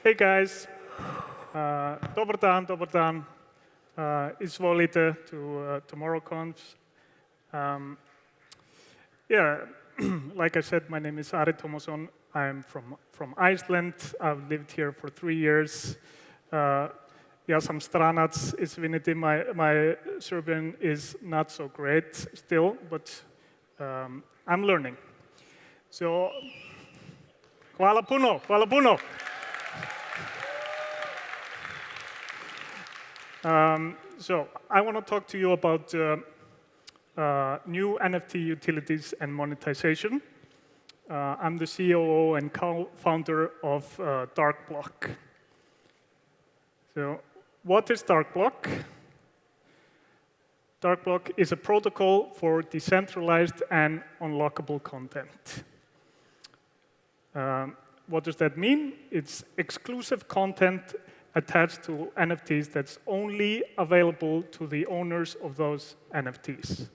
Hey guys, dobar dan, izvolite to TMRW CONF. Yeah, like I said, my name is Ari Tomasson. I'm from Iceland. I've lived here for 3 years. Ja sam stranac, izvinite, my Serbian is not so great still, but I'm learning. So, hvala puno, hvala puno. So I want to talk to you about new NFT utilities and monetization. I'm the COO and co-founder of DarkBlock. So what is DarkBlock? DarkBlock is a protocol for decentralized and unlockable content. What does that mean? It's exclusive content attached to NFTs that's only available to the owners of those NFTs.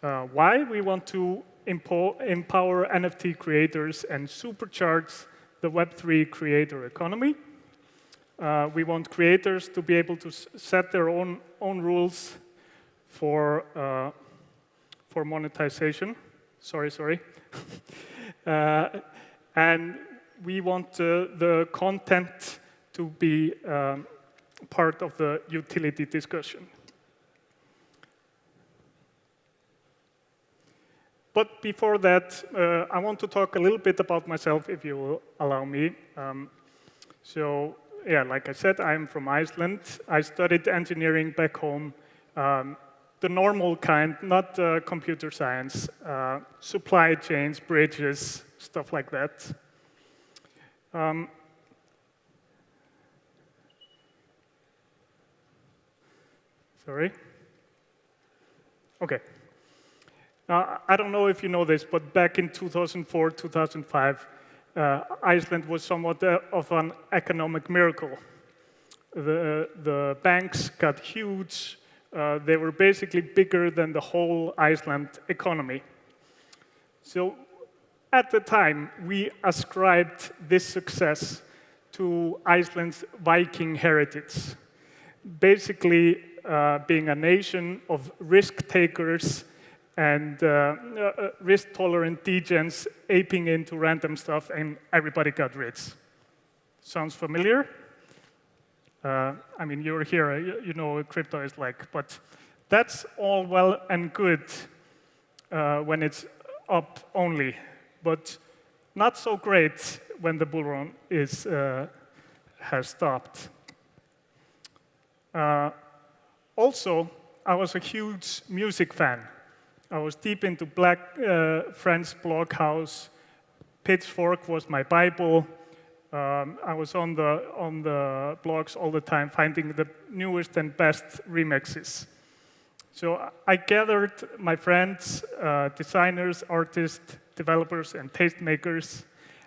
Why? We want to empower NFT creators and supercharge the Web3 creator economy. We want creators to be able to set their own rules for monetization. Sorry. And we want the content to be part of the utility discussion. But before that, I want to talk a little bit about myself, if you will allow me. So, yeah, like I said, I'm from Iceland. I studied engineering back home, the normal kind, not computer science, supply chains, bridges, stuff like that. Sorry. Okay. Now, I don't know if you know this, but back in 2004, 2005, Iceland was somewhat of an economic miracle. The banks got huge. They were basically bigger than the whole Iceland economy. So at the time, we ascribed this success to Iceland's Viking heritage. Basically, being a nation of risk takers and risk-tolerant degens aping into random stuff, and everybody got rich. Sounds familiar? I mean, you're here, you know what crypto is like, but that's all well and good when it's up only, but not so great when the bull run has stopped. Also, I was a huge music fan. I was deep into Black Friends Bloghouse. Pitchfork was my Bible. I was on the blogs all the time, finding the newest and best remixes. So I gathered my friends, designers, artists, developers, and tastemakers,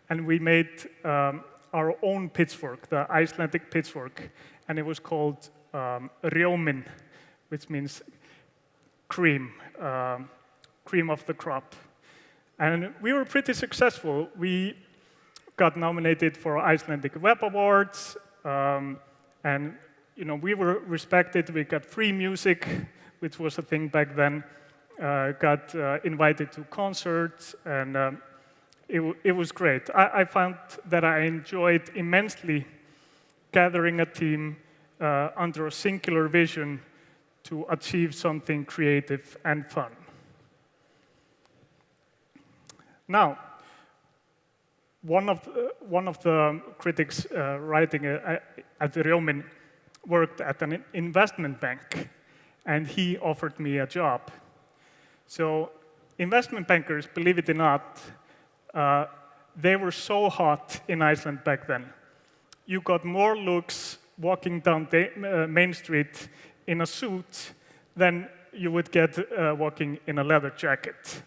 and we made our own pitchfork, the Icelandic pitchfork, and it was called Rjómin, which means cream, cream of the crop. And we were pretty successful. We got nominated for Icelandic Web Awards, and we were respected. We got free music, which was a thing back then. Got invited to concerts, and it was great. I found that I enjoyed immensely gathering a team under a singular vision to achieve something creative and fun. Now, one of the critics writing at the Rjómin worked at an investment bank, and he offered me a job. So investment bankers, believe it or not, they were so hot in Iceland back then. You got more looks walking down Main Street in a suit than you would get walking in a leather jacket.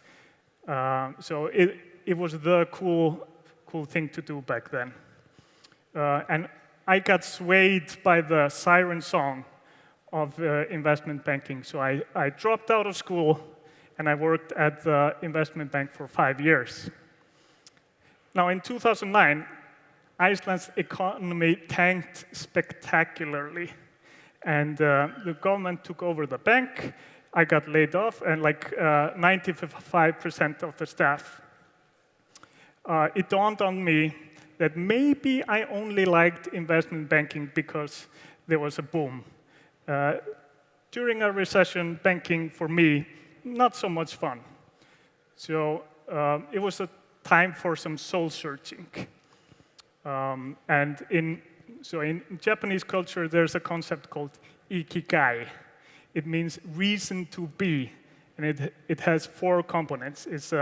So it was the cool thing to do back then. And I got swayed by the siren song of investment banking. So I dropped out of school and I worked at the investment bank for 5 years. Now in 2009, Iceland's economy tanked spectacularly. And the government took over the bank. I got laid off, and like 95% of the staff. It dawned on me that maybe I only liked investment banking because there was a boom. During a recession, banking, for me, not so much fun. So it was a time for some soul-searching. And in Japanese culture, there's a concept called ikigai. It means reason to be, and it has 4 components. It's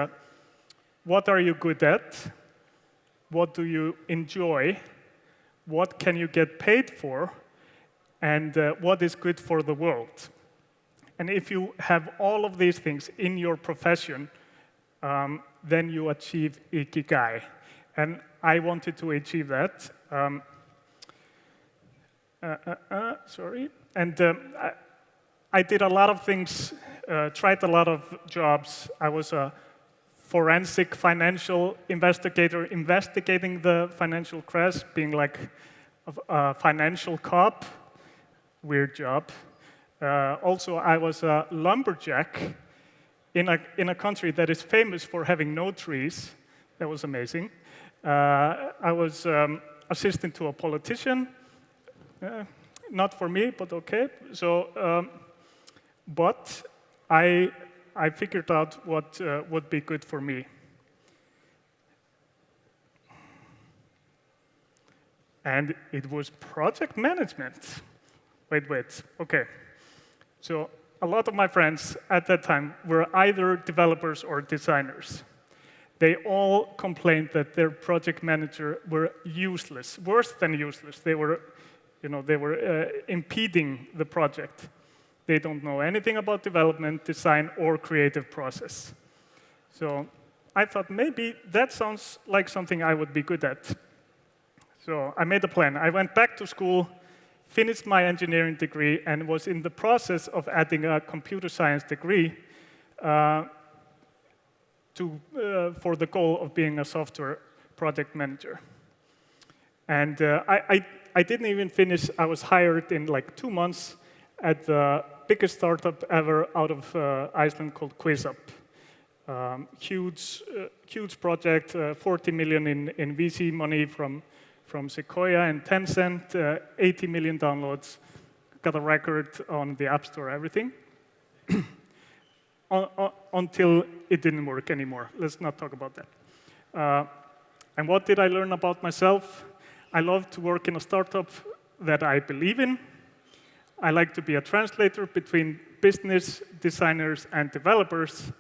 what are you good at? What do you enjoy? What can you get paid for? And what is good for the world? And if you have all of these things in your profession, then you achieve ikigai. And I wanted to achieve that. Sorry. And I did a lot of things, tried a lot of jobs. I was a forensic financial investigator, investigating the financial crash, being like a financial cop. Weird job. Also, I was a lumberjack in a country that is famous for having no trees. That was amazing. I was assistant to a politician. Not for me, but okay. So, but I figured out what would be good for me. And it was project management. Wait, okay. So a lot of my friends at that time were either developers or designers. They all complained that their project manager were useless, worse than useless. They were, impeding the project. They don't know anything about development, design, or creative process. So I thought maybe that sounds like something I would be good at. So I made a plan. I went back to school, finished my engineering degree, and was in the process of adding a computer science degree for the goal of being a software project manager. And I didn't even finish. I was hired in like 2 months at the biggest startup ever out of Iceland called QuizUp. Huge project, 40 million in VC money from Sequoia and Tencent, 80 million downloads, got a record on the App Store, everything. Until it didn't work anymore. Let's not talk about that. And what did I learn about myself? I love to work in a startup that I believe in. I like to be a translator between business, designers, and developers.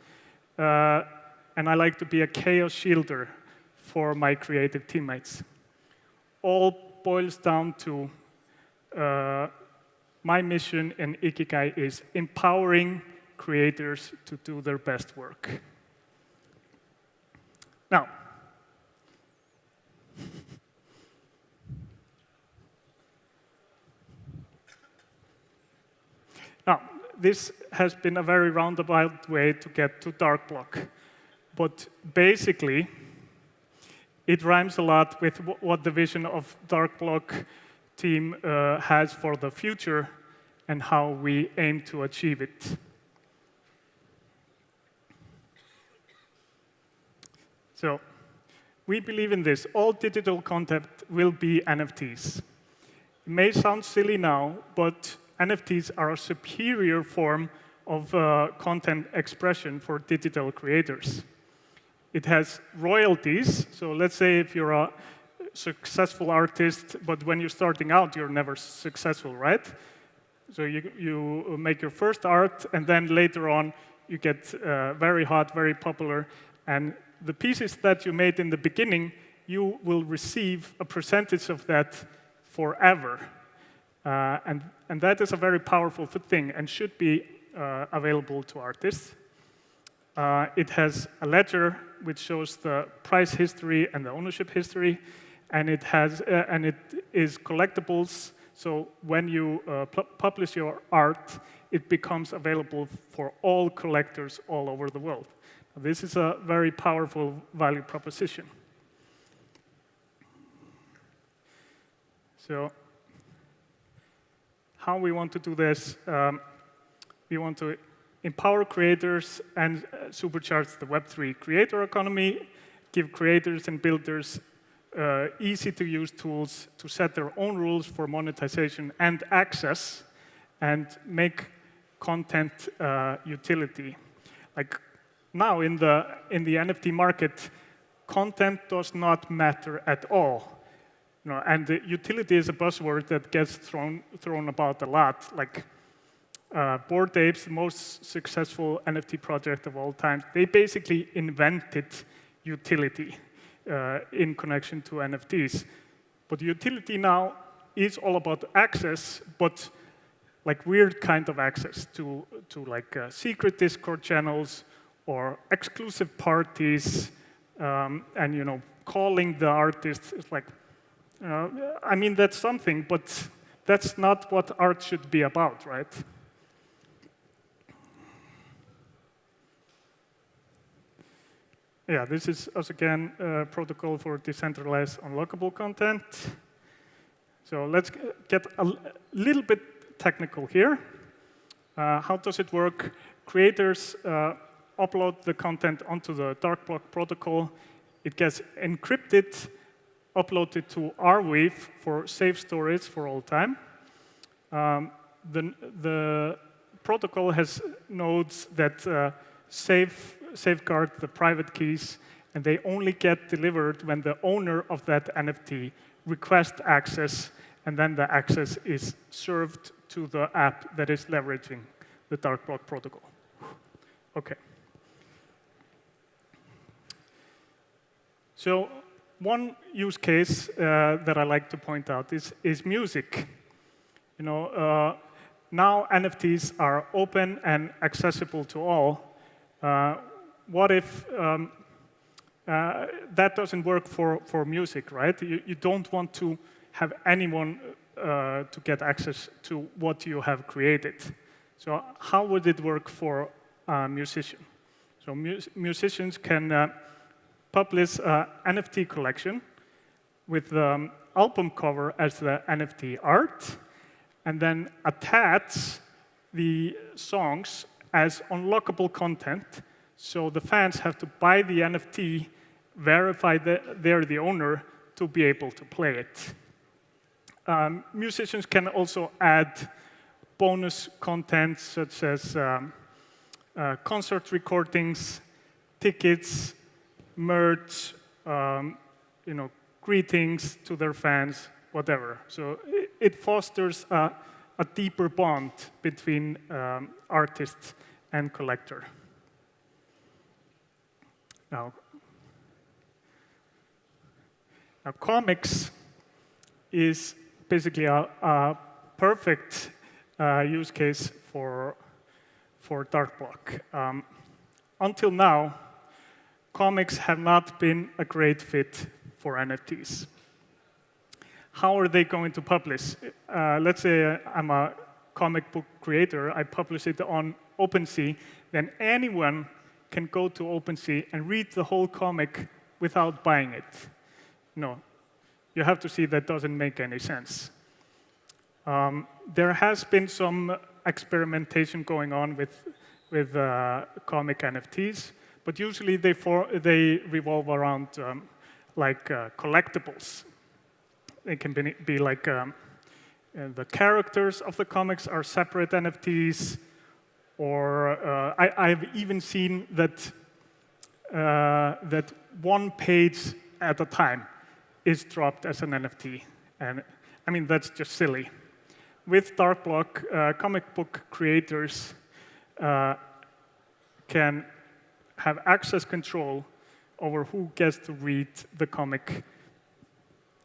And I like to be a chaos shielder for my creative teammates. All boils down to my mission in Ikigai is empowering creators to do their best work. Now, this has been a very roundabout way to get to DarkBlock. But basically, it rhymes a lot with what the vision of DarkBlock team has for the future and how we aim to achieve it. So, we believe in this. All digital content will be NFTs. It may sound silly now, but NFTs are a superior form of content expression for digital creators. It has royalties. So let's say if you're a successful artist, but when you're starting out, you're never successful, right? So you make your first art, and then later on, you get very hot, very popular, and the pieces that you made in the beginning, you will receive a percentage of that forever. And that is a very powerful thing and should be available to artists. It has a ledger which shows the price history and the ownership history, and it is collectibles. So when you publish your art, it becomes available for all collectors all over the world. This is a very powerful value proposition. So how we want to do this, we want to empower creators and supercharge the Web3 creator economy, give creators and builders easy-to-use tools to set their own rules for monetization and access, and make content utility. Like now in the NFT market, content does not matter at all. And the utility is a buzzword that gets thrown about a lot. Like Bored Apes, the most successful NFT project of all time, they basically invented utility in connection to NFTs. But utility now is all about access, but like weird kind of access to like secret Discord channels or exclusive parties, and calling the artists is like, I mean, that's something, but that's not what art should be about, right? Yeah, this is, as again, a protocol for decentralized unlockable content. So let's get a little bit technical here. How does it work? Creators upload the content onto the DarkBlock protocol. It gets encrypted, uploaded to Arweave for safe storage for all time. The protocol has nodes that safeguard the private keys, and they only get delivered when the owner of that NFT requests access, and then the access is served to the app that is leveraging the DarkBlock protocol. Okay. So one use case that I like to point out is music. Now NFTs are open and accessible to all. What if that doesn't work for music, right? You don't want to have anyone to get access to what you have created. So how would it work for a musician? So musicians can publish an NFT collection with the album cover as the NFT art, and then attach the songs as unlockable content. So the fans have to buy the NFT, verify that they're the owner to be able to play it. Musicians can also add bonus content such as concert recordings, tickets, merch, greetings to their fans, whatever. So it fosters a deeper bond between artist and collector. Now, comics is basically a perfect use case for DarkBlock. Until now, comics have not been a great fit for NFTs. How are they going to publish? Let's say I'm a comic book creator, I publish it on OpenSea, then anyone can go to OpenSea and read the whole comic without buying it. No, you have to see that doesn't make any sense. There has been some experimentation going on with comic NFTs, but usually they revolve around collectibles. They can be like the characters of the comics are separate NFTs, or I've even seen that one page at a time is dropped as an NFT, and I mean that's just silly. With DarkBlock, comic book creators can have access control over who gets to read the comic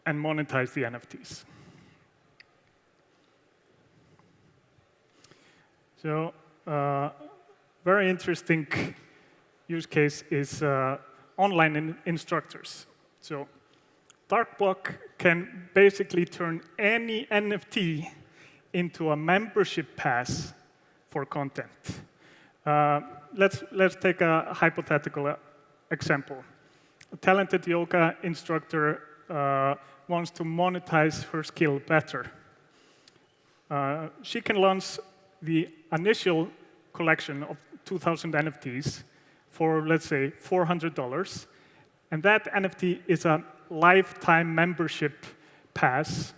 and monetize the NFTs. So, very interesting use case is online instructors. So, DarkBlock can basically turn any NFT into a membership pass for content. Let's take a hypothetical example. A talented yoga instructor wants to monetize her skill better. She can launch the initial collection of 2,000 NFTs for, let's say, $400. And that NFT is a lifetime membership pass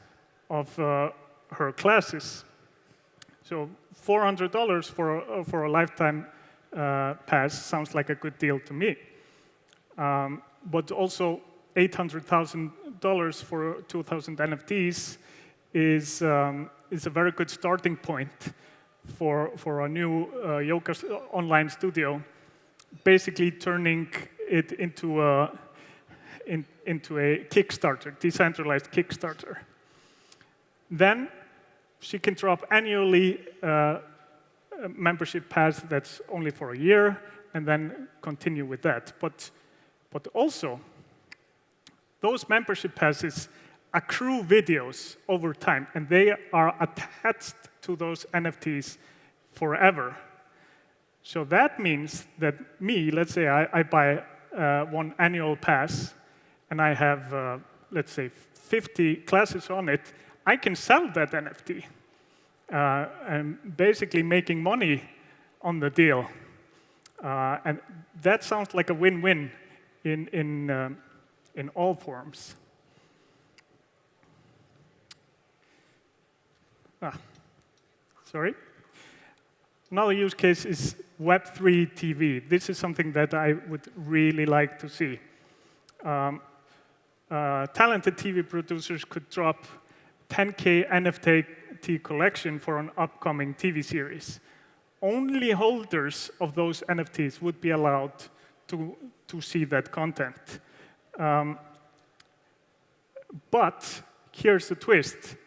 of her classes. So $400 for a lifetime pass sounds like a good deal to me. But also $800,000 for 2,000 NFTs is a very good starting point for a new yoga online studio, basically turning it into a Kickstarter, decentralized Kickstarter. Then she can drop annually a membership pass that's only for a year, and then continue with that. But also, those membership passes accrue videos over time, and they are attached to those NFTs forever. So that means that let's say I buy one annual pass, and I have, let's say, 50 classes on it, I can sell that NFT. And basically making money on the deal. And that sounds like a win-win in all forms. Sorry. Another use case is Web3 TV. This is something that I would really like to see. Talented TV producers could drop 10K NFT collection for an upcoming TV series. Only holders of those NFTs would be allowed to see that content. But here's the twist.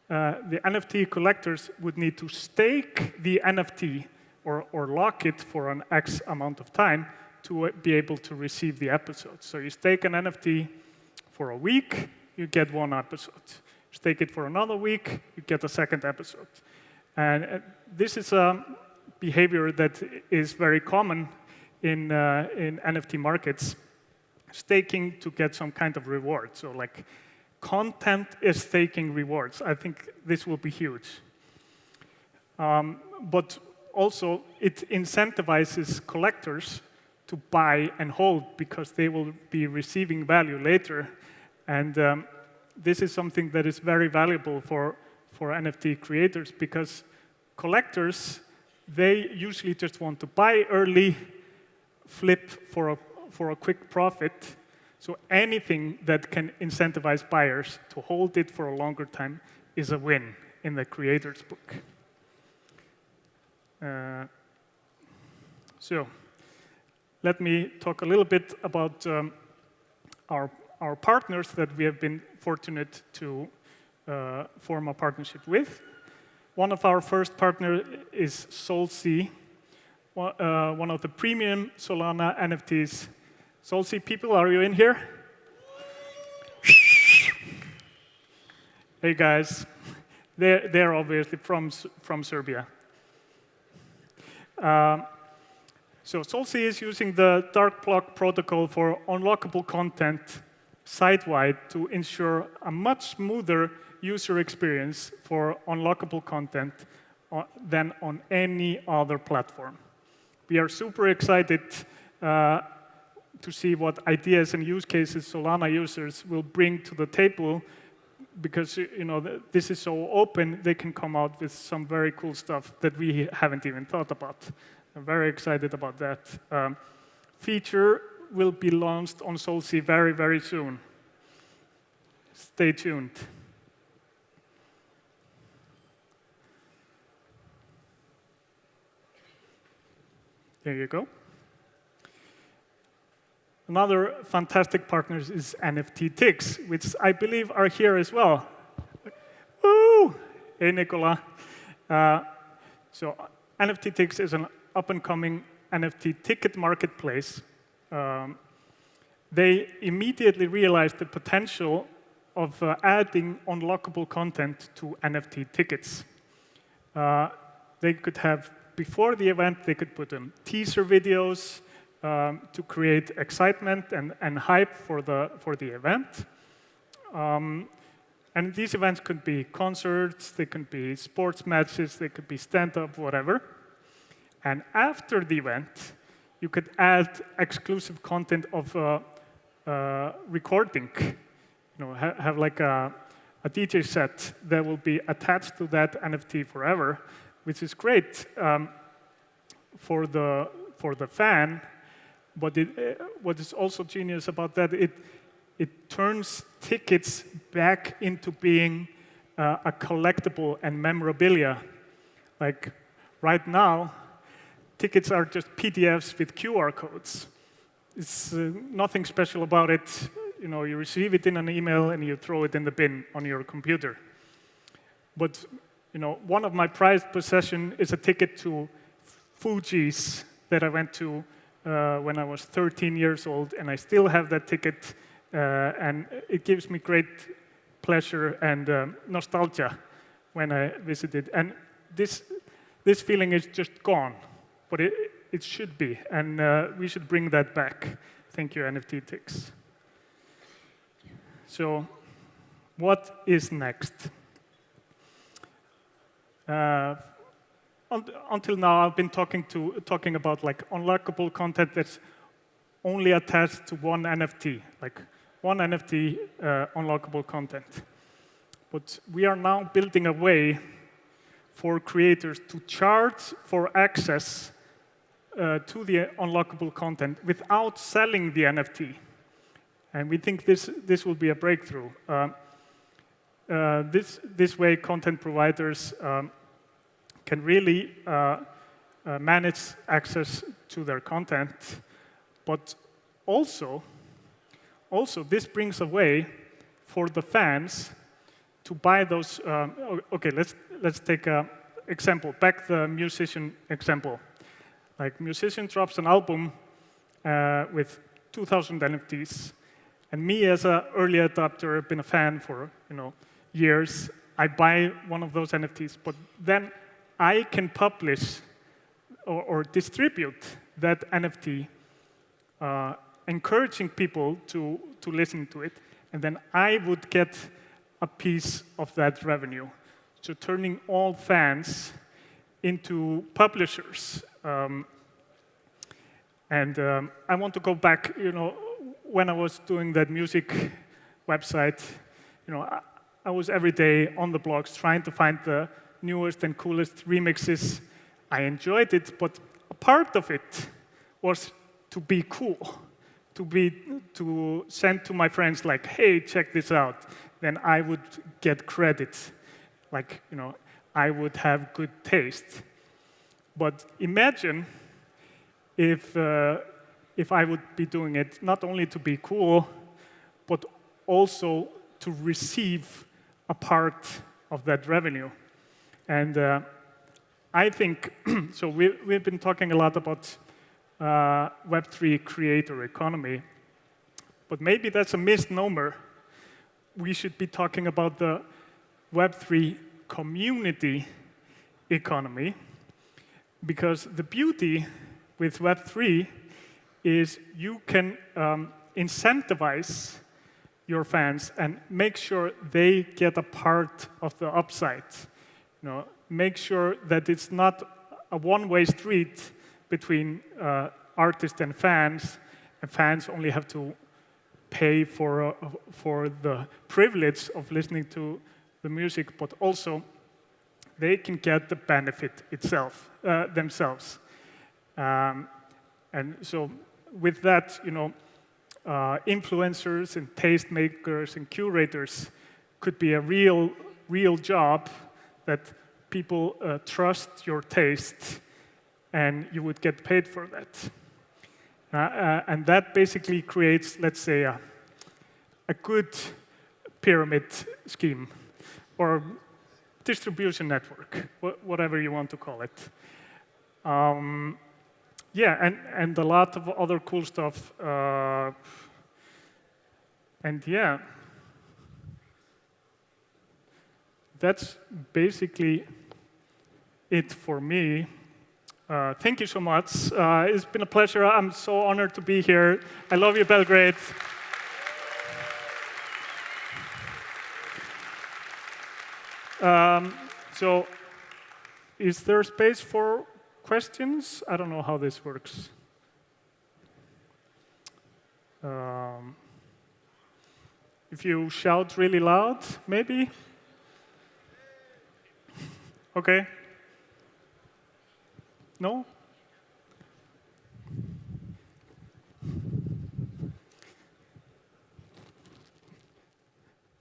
The NFT collectors would need to stake the NFT or lock it for an X amount of time to be able to receive the episode. So you stake an NFT for a week, you get one episode. Stake it for another week, you get a second episode. And this is a behavior that is very common in NFT markets, staking to get some kind of reward. So like content is staking rewards. I think this will be huge. But also, it incentivizes collectors to buy and hold because they will be receiving value later. And this is something that is very valuable for NFT creators because collectors, they usually just want to buy early, flip for a quick profit. So anything that can incentivize buyers to hold it for a longer time is a win in the creator's book. So let me talk a little bit about our partners that we have been fortunate to form a partnership with. One of our first partners is SolC, one of the premium Solana NFTs. SolC people, are you in here? Hey guys, they're obviously from Serbia. So SolC is using the DarkBlock protocol for unlockable content site-wide to ensure a much smoother user experience for unlockable content than on any other platform. We are super excited to see what ideas and use cases Solana users will bring to the table because this is so open, they can come out with some very cool stuff that we haven't even thought about. I'm very excited about that. Feature will be launched on SolC very, very soon. Stay tuned. There you go. Another fantastic partner is NFTs, which I believe are here as well. Woo! Hey, Nicola. So NFTs is an up-and-coming NFT ticket marketplace. They immediately realized the potential of adding unlockable content to NFT tickets. They could have, before the event, they could put in teaser videos to create excitement and hype for the event. And these events could be concerts, they could be sports matches, they could be stand-up, whatever. And after the event, you could add exclusive content of recording. Have like a DJ set that will be attached to that NFT forever, which is great for the fan. But what is also genius about that, it turns tickets back into being a collectible and memorabilia. Like right now, tickets are just PDFs with QR codes. It's nothing special about it. You receive it in an email and you throw it in the bin on your computer. But one of my prized possessions is a ticket to Fuji's that I went to when I was 13 years old, and I still have that ticket, and it gives me great pleasure and nostalgia when I visited. And this feeling is just gone, but it should be, and we should bring that back. Thank you, NFT Tix. So, what is next? Until now, I've been talking about like unlockable content that's only attached to one NFT, like one NFT unlockable content. But we are now building a way for creators to charge for access to the unlockable content without selling the NFT. And we think this will be a breakthrough. This way, content providers can really manage access to their content, but also this brings a way for the fans to buy those. Okay, let's take an example. Back the musician example. Like musician drops an album with 2,000 NFTs, and me as an early adopter, I've been a fan for years. I buy one of those NFTs, but then I can publish or distribute that NFT, encouraging people to listen to it, and then I would get a piece of that revenue. So turning all fans into publishers. And I want to go back, when I was doing that music website, I was every day on the blogs trying to find the newest and coolest remixes. I enjoyed it, but a part of it was to be cool, to send to my friends like, hey, check this out. Then I would get credit, like, I would have good taste. But imagine if I would be doing it not only to be cool, but also to receive a part of that revenue. And I think, so we've been talking a lot about Web3 creator economy, but maybe that's a misnomer. We should be talking about the Web3 community economy, because the beauty with Web3 is you can incentivize your fans and make sure they get a part of the upside. Make sure that it's not a one-way street between artists and fans only have to pay for the privilege of listening to the music, but also they can get the benefit itself themselves. And so with that, influencers and tastemakers and curators could be a real job that people trust your taste, and you would get paid for that. And that basically creates, let's say, a good pyramid scheme or distribution network, whatever you want to call it. Yeah, and a lot of other cool stuff. And yeah, that's basically it for me. Thank you so much. It's been a pleasure. I'm so honored to be here. I love you, Belgrade. So is there space for questions? I don't know how this works. If you shout really loud, maybe? Okay. No? You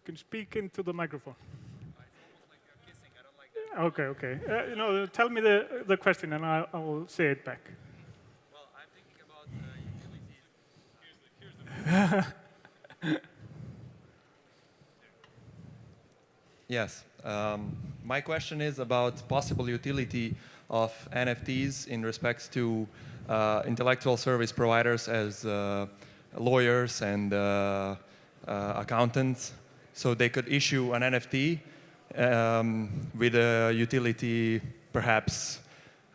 can speak into the microphone. It's almost like you're kissing. I don't like that. Okay, okay. Tell me the question and I will say it back. Well, I'm thinking about utilities. Yes. My question is about possible utility of NFTs in respects to intellectual service providers as lawyers and accountants. So they could issue an NFT with a utility, perhaps,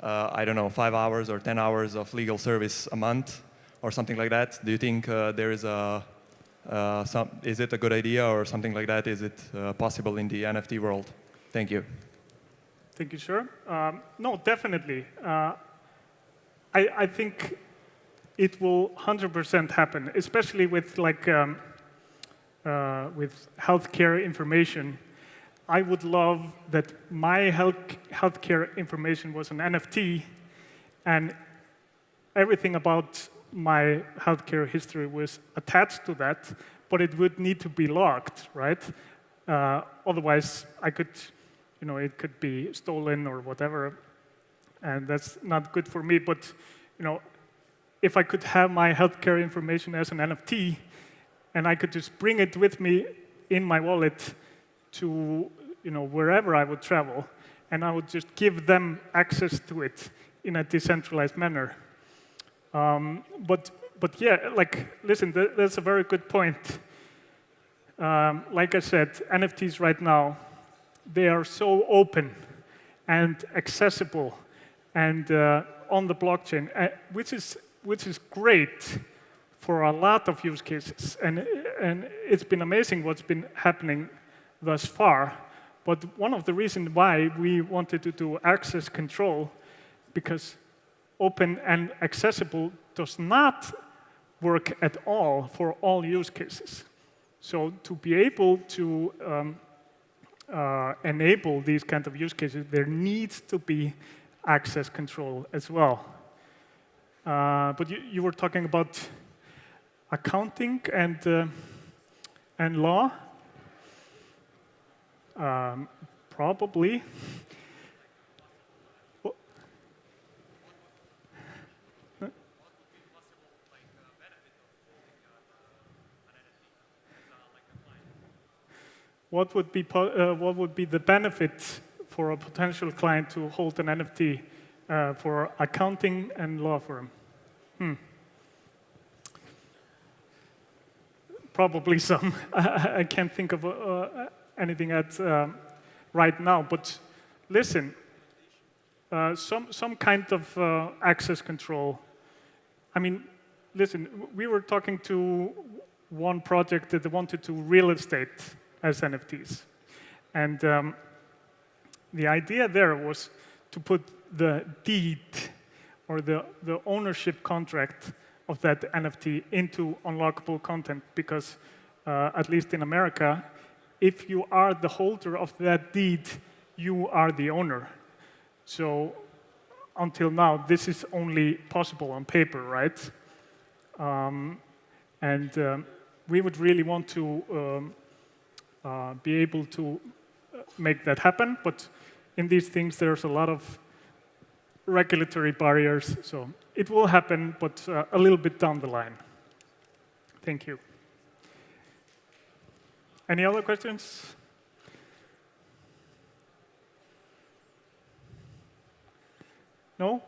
I don't know, 5 hours or 10 hours of legal service a month or something like that. Do you think there is is it a good idea or something like that? Is it possible in the NFT world? Thank you. Thank you, sir. No, definitely. I think it will 100% happen, especially with with healthcare information. I would love that my healthcare information was an NFT, and everything about my healthcare history was attached to that, but it would need to be locked, right? Otherwise, it could be stolen or whatever, and that's not good for me. But, if I could have my healthcare information as an NFT, and I could just bring it with me in my wallet to, wherever I would travel, and I would just give them access to it in a decentralized manner. But yeah, listen, that's a very good point. Like I said, NFTs right now, they are so open and accessible and on the blockchain, which is great for a lot of use cases. And it's been amazing what's been happening thus far. But one of the reasons why we wanted to do access control, because open and accessible does not work at all for all use cases. So to be able to enable these kind of use cases, there needs to be access control as well. But you were talking about accounting and law. Probably. What would be the benefit for a potential client to hold an NFT for accounting and law firm? Probably some. I can't think of anything right now. But listen, some kind of access control. I mean, listen, we were talking to one project that wanted to real estate as NFTs. And the idea there was to put the deed or the ownership contract of that NFT into unlockable content because, at least in America, if you are the holder of that deed, you are the owner. So until now, this is only possible on paper, right? We would really want to be able to make that happen, but in these things there's a lot of regulatory barriers, so it will happen, but a little bit down the line. Thank you. Any other questions? No?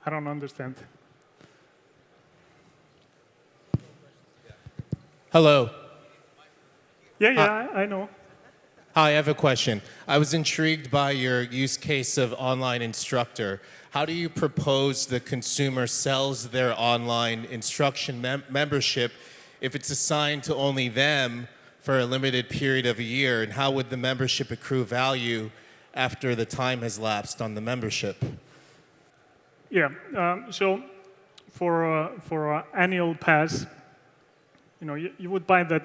I don't understand. Hello. Yeah, I know. Hi, I have a question. I was intrigued by your use case of online instructor. How do you propose the consumer sells their online instruction membership if it's assigned to only them for a limited period of a year, and how would the membership accrue value after the time has lapsed on the membership? Yeah, so for an annual pass, you would buy that,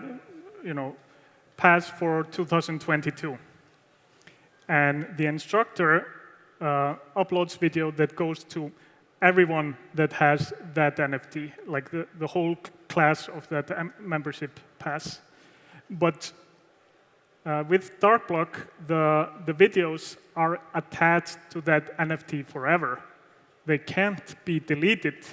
pass for 2022. And the instructor uploads video that goes to everyone that has that NFT, like the whole class of that membership pass. But with DarkBlock, the videos are attached to that NFT forever. They can't be deleted,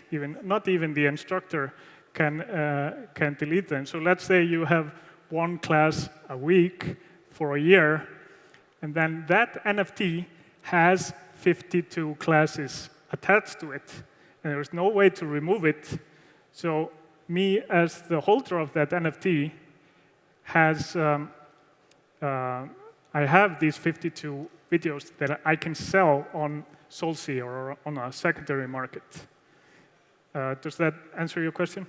not even the instructor can delete them. So let's say you have one class a week for a year, and then that NFT has 52 classes attached to it, and there's no way to remove it. So me, as the holder of that NFT, I have these 52 videos that I can sell on Solsea or on a secondary market. Does that answer your question?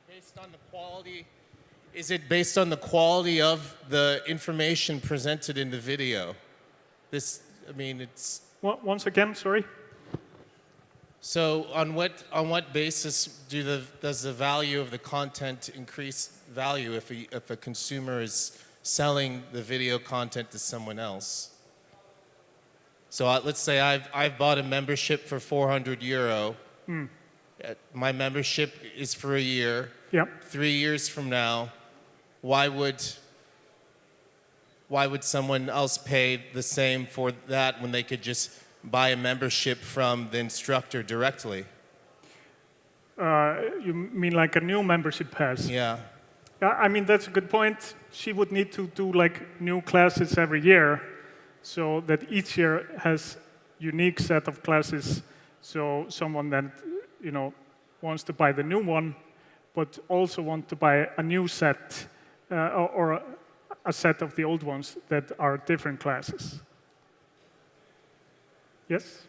Based on the quality, is it based on the quality of the information presented in the video? It's... Once again, sorry? So on what basis does the value of the content increase value if a consumer is selling the video content to someone else? So let's say I've bought a membership for €400. My membership is for a year. Yep. 3 years from now, why would someone else pay the same for that when they could just buy a membership from the instructor directly? You mean like a new membership pass? Yeah. I mean, that's a good point. She would need to do like new classes every year, so that each year has unique set of classes. So someone that wants to buy the new one, but also want to buy a new set or a set of the old ones that are different classes. Yes?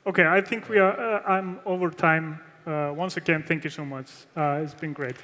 Okay, I think I'm over time. Once again, thank you so much. It's been great.